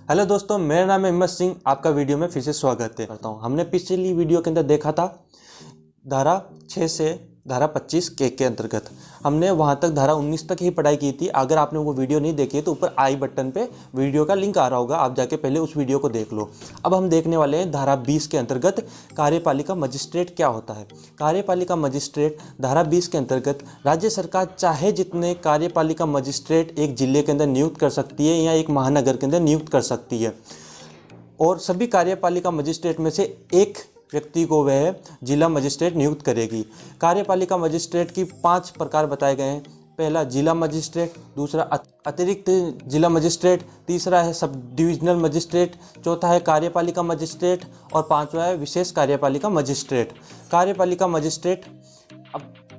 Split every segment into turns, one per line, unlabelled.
Hello दोस्तों, मेरा नाम है हिम्मत सिंह। आपका वीडियो में फिर से स्वागत करता हूं। हमने पिछली वीडियो के अंदर देखा था धारा 6 से धारा 25 के अंतर्गत हमने वहां तक धारा 19 तक ही पढ़ाई की थी। अगर आपने वो वीडियो नहीं देखी है तो ऊपर आई बटन पे वीडियो का लिंक आ रहा होगा, आप जाके पहले उस वीडियो को देख लो। अब हम देखने वाले हैं धारा 20 के अंतर्गत कार्यपालिका मजिस्ट्रेट क्या होता है। कार्यपालिका मजिस्ट्रेट धारा 20 के अंतर्गत राज्य सरकार चाहे जितने कार्यपालिका मजिस्ट्रेट एक जिले के अंदर नियुक्त कर सकती है या एक महानगर के अंदर नियुक्त कर सकती है, और सभी कार्यपालिका मजिस्ट्रेट में से एक व्यक्ति को वह जिला मजिस्ट्रेट नियुक्त करेगी। कार्यपालिका मजिस्ट्रेट की 5 प्रकार बताए गए हैं। पहला जिला मजिस्ट्रेट, दूसरा अतिरिक्त जिला मजिस्ट्रेट, तीसरा है सब डिविजनल मजिस्ट्रेट, चौथा है कार्यपालिका मजिस्ट्रेट और पांचवा है विशेष कार्यपालिका मजिस्ट्रेट।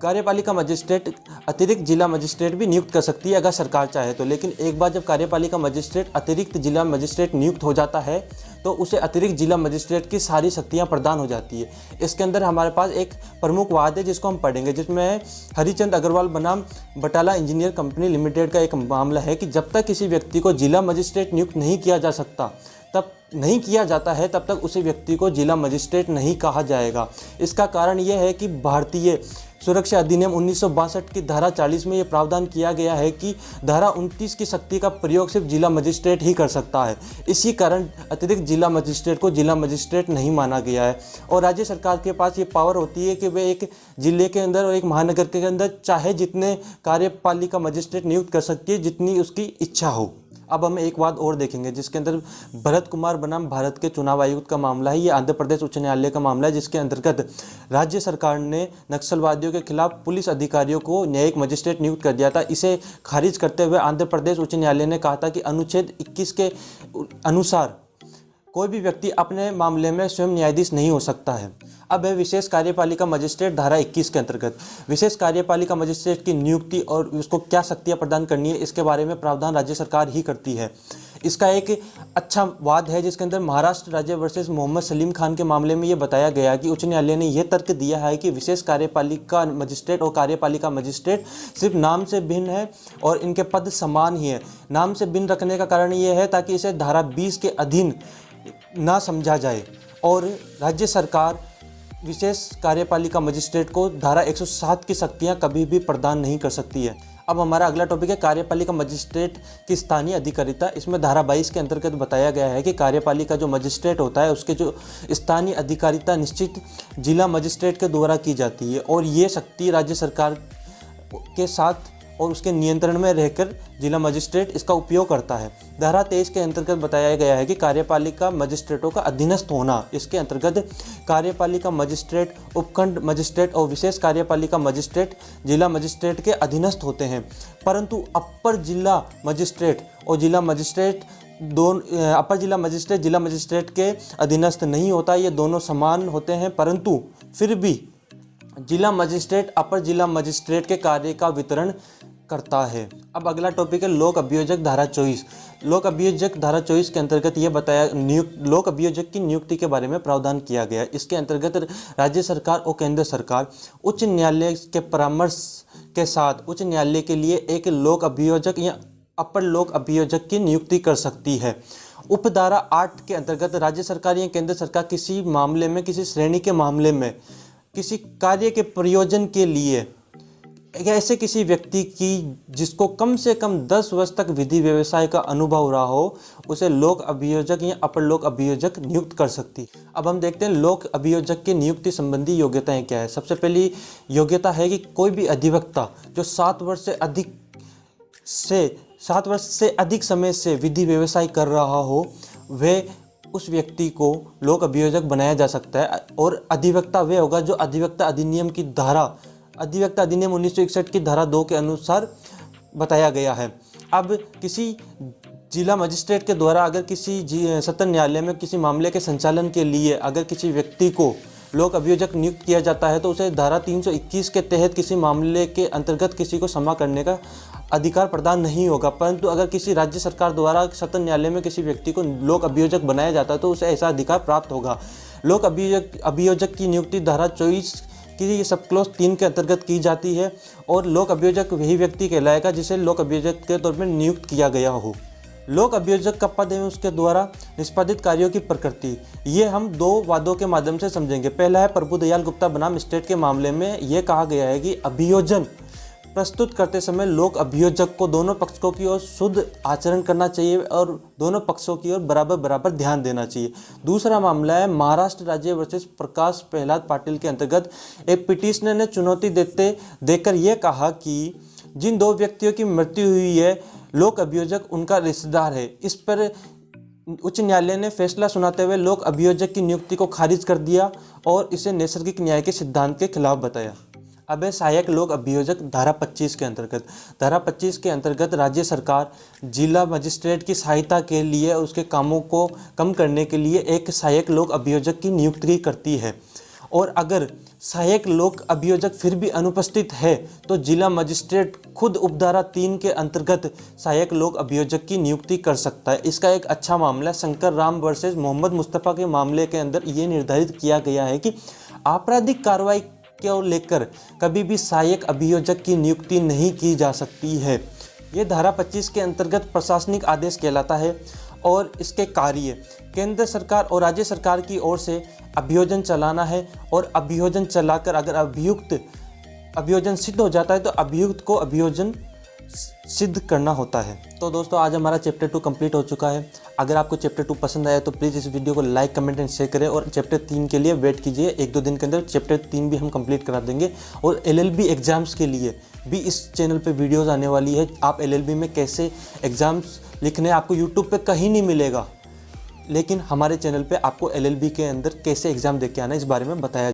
कार्यपालिका मजिस्ट्रेट अतिरिक्त जिला मजिस्ट्रेट भी नियुक्त कर सकती है अगर सरकार चाहे तो, लेकिन एक बार जब कार्यपालिका मजिस्ट्रेट अतिरिक्त जिला मजिस्ट्रेट नियुक्त हो जाता है तो उसे अतिरिक्त जिला मजिस्ट्रेट की सारी शक्तियां प्रदान हो जाती है। इसके अंदर हमारे पास एक प्रमुख वाद है जिसको हम पढ़ेंगे, जिसमें हरिचंद अग्रवाल बनाम बटाला इंजीनियर कंपनी लिमिटेड का एक मामला है कि जब तक किसी व्यक्ति को जिला मजिस्ट्रेट नियुक्त नहीं किया जा सकता, तब नहीं किया जाता है, तब तक उसी व्यक्ति को जिला मजिस्ट्रेट नहीं कहा जाएगा। इसका कारण यह है कि भारतीय सुरक्षा अधिनियम 1962 की धारा 40 में यह प्रावधान किया गया है कि धारा 29 की शक्ति का प्रयोग सिर्फ जिला मजिस्ट्रेट ही कर सकता है। इसी कारण अतिरिक्त जिला मजिस्ट्रेट को जिला मजिस्ट्रेट नहीं माना गया है, और राज्य सरकार के पास ये पावर होती है कि वे एक जिले के अंदर और एक महानगर के अंदर चाहे जितने कार्यपालिका मजिस्ट्रेट नियुक्त कर सकती है जितनी उसकी इच्छा हो। अब हम एक बात और देखेंगे जिसके अंदर भरत कुमार बनाम भारत के चुनाव आयुक्त का मामला है। ये आंध्र प्रदेश उच्च न्यायालय का मामला है, जिसके अंतर्गत राज्य सरकार ने नक्सलवादियों के खिलाफ पुलिस अधिकारियों को न्यायिक मजिस्ट्रेट नियुक्त कर दिया था। इसे खारिज करते हुए आंध्र प्रदेश उच्च न्यायालय ने कहा था कि अनुच्छेद 21 के अनुसार कोई भी व्यक्ति अपने मामले में स्वयं न्यायाधीश नहीं हो सकता है। अब है विशेष कार्यपालिका मजिस्ट्रेट धारा 21 के अंतर्गत। विशेष कार्यपालिका मजिस्ट्रेट की नियुक्ति और उसको क्या शक्तियां प्रदान करनी है, इसके बारे में प्रावधान राज्य सरकार ही करती है। इसका एक अच्छा वाद है जिसके अंदर महाराष्ट्र राज्य वर्सेस मोहम्मद सलीम खान के मामले में ये बताया गया कि उच्च न्यायालय ने यह तर्क दिया है कि विशेष कार्यपालिका मजिस्ट्रेट और कार्यपालिका मजिस्ट्रेट सिर्फ नाम से भिन्न है और इनके पद समान ही है। नाम से भिन्न रखने का कारण ये है ताकि इसे धारा 20 के अधीन ना समझा जाए, और राज्य सरकार विशेष कार्यपालिका मजिस्ट्रेट को धारा 107 की शक्तियां कभी भी प्रदान नहीं कर सकती है। अब हमारा अगला टॉपिक है कार्यपालिका मजिस्ट्रेट की स्थानीय अधिकारिता। इसमें धारा 22 के अंतर्गत बताया गया है कि कार्यपालिका जो मजिस्ट्रेट होता है उसके जो स्थानीय अधिकारिता निश्चित जिला मजिस्ट्रेट के द्वारा की जाती है, और ये शक्ति राज्य सरकार के साथ और उसके नियंत्रण में रहकर जिला मजिस्ट्रेट इसका उपयोग करता है। धारा 23 के अंतर्गत बताया गया है कि कार्यपालिका मजिस्ट्रेटों का अधीनस्थ होना। इसके अंतर्गत कार्यपालिका मजिस्ट्रेट, उपखंड मजिस्ट्रेट और विशेष कार्यपालिका मजिस्ट्रेट जिला मजिस्ट्रेट के अधीनस्थ होते हैं, परंतु अपर जिला मजिस्ट्रेट और जिला मजिस्ट्रेट अपर जिला मजिस्ट्रेट जिला मजिस्ट्रेट के अधीनस्थ नहीं होता। ये दोनों समान होते हैं, परंतु फिर भी जिला मजिस्ट्रेट अपर जिला मजिस्ट्रेट के कार्य का वितरण करता है। अब अगला टॉपिक है लोक अभियोजक धारा 24। लोक अभियोजक धारा 24 के अंतर्गत यह बताया लोक अभियोजक की नियुक्ति के बारे में प्रावधान किया गया। इसके अंतर्गत राज्य सरकार और केंद्र सरकार उच्च न्यायालय के परामर्श के साथ उच्च न्यायालय के लिए एक लोक अभियोजक या अपर लोक अभियोजक की नियुक्ति कर सकती है। उपधारा 8 के अंतर्गत राज्य सरकार या केंद्र सरकार किसी मामले में, किसी श्रेणी के मामले में, किसी कार्य के प्रयोजन के लिए ऐसे किसी व्यक्ति की जिसको कम से कम 10 वर्ष तक विधि व्यवसाय का अनुभव रहा हो, उसे लोक अभियोजक या अपर लोक अभियोजक नियुक्त कर सकती। अब हम देखते हैं लोक अभियोजक की नियुक्ति संबंधी योग्यताएं क्या है। सबसे पहली योग्यता है कि कोई भी अधिवक्ता जो 7 वर्ष से अधिक समय से विधि व्यवसाय कर रहा हो, वह उस व्यक्ति को लोक अभियोजक बनाया जा सकता है। और अधिवक्ता वह होगा जो अधिवक्ता अधिनियम 1961 की धारा 2 के अनुसार बताया गया है। अब किसी जिला मजिस्ट्रेट के द्वारा अगर किसी सत्र न्यायालय में किसी मामले के संचालन के लिए अगर किसी व्यक्ति को लोक अभियोजक नियुक्त किया जाता है तो उसे धारा 321 के तहत किसी मामले के अंतर्गत किसी को क्षमा करने का अधिकार प्रदान नहीं होगा। परंतु अगर किसी राज्य सरकार द्वारा सत्र न्यायालय में किसी व्यक्ति को लोक अभियोजक बनाया जाता है तो उसे ऐसा अधिकार प्राप्त होगा। लोक अभियोजक की नियुक्ति धारा 24 की सब क्लॉज 3 के अंतर्गत की जाती है, और लोक अभियोजक वही व्यक्ति कहलाएगा जिसे लोक अभियोजक के तौर पर नियुक्त किया गया हो। लोक अभियोजक का पद एवं उसके द्वारा निष्पादित कार्यों की प्रकृति, ये हम 2 वादों के माध्यम से समझेंगे। पहला है प्रभुदयाल गुप्ता बनाम स्टेट के मामले में ये कहा गया है कि अभियोजन प्रस्तुत करते समय लोक अभियोजक को दोनों पक्षों की ओर शुद्ध आचरण करना चाहिए और दोनों पक्षों की ओर बराबर ध्यान देना चाहिए। दूसरा मामला है महाराष्ट्र राज्य वर्सेस प्रकाश प्रहलाद पाटिल के अंतर्गत एक पिटिशनर ने चुनौती देकर यह कहा कि जिन 2 व्यक्तियों की मृत्यु हुई है लोक अभियोजक उनका रिश्तेदार है। इस पर उच्च न्यायालय ने फैसला सुनाते हुए लोक अभियोजक की नियुक्ति को खारिज कर दिया और इसे नैसर्गिक न्याय के सिद्धांत के खिलाफ बताया। अब है सहायक लोक अभियोजक धारा 25 के अंतर्गत। धारा 25 के अंतर्गत राज्य सरकार जिला मजिस्ट्रेट की सहायता के लिए उसके कामों को कम करने के लिए एक सहायक लोक अभियोजक की नियुक्ति करती है और अगर सहायक लोक अभियोजक फिर भी अनुपस्थित है तो जिला मजिस्ट्रेट खुद उपधारा 3 के अंतर्गत सहायक लोक अभियोजक की नियुक्ति कर सकता है। इसका एक अच्छा मामला शंकर राम वर्सेस मोहम्मद मुस्तफ़ा के मामले के अंदर ये निर्धारित किया गया है कि आपराधिक कार्रवाई को लेकर कभी भी सहायक अभियोजक की नियुक्ति नहीं की जा सकती है। ये धारा 25 के अंतर्गत प्रशासनिक आदेश कहलाता है और इसके कार्य केंद्र सरकार और राज्य सरकार की ओर से अभियोजन चलाना है और अभियोजन चलाकर अगर अभियोजन सिद्ध हो जाता है तो अभियुक्त को अभियोजन सिद्ध करना होता है। तो दोस्तों आज हमारा चैप्टर 2 कंप्लीट हो चुका है। अगर आपको चैप्टर 2 पसंद आया तो प्लीज़ इस वीडियो को लाइक कमेंट एंड शेयर करें और चैप्टर 3 के लिए वेट कीजिए। 1-2 दिन के अंदर चैप्टर 3 भी हम कंप्लीट करा देंगे और LLB एग्ज़ाम्स के लिए भी इस चैनल पे वीडियोज़ आने वाली है। आप LLB में कैसे एग्ज़ाम्स लिखने आपको यूट्यूब पर कहीं नहीं मिलेगा, लेकिन हमारे चैनल पर आपको LLB के अंदर कैसे एग्ज़ाम दे के आना इस बारे में बताया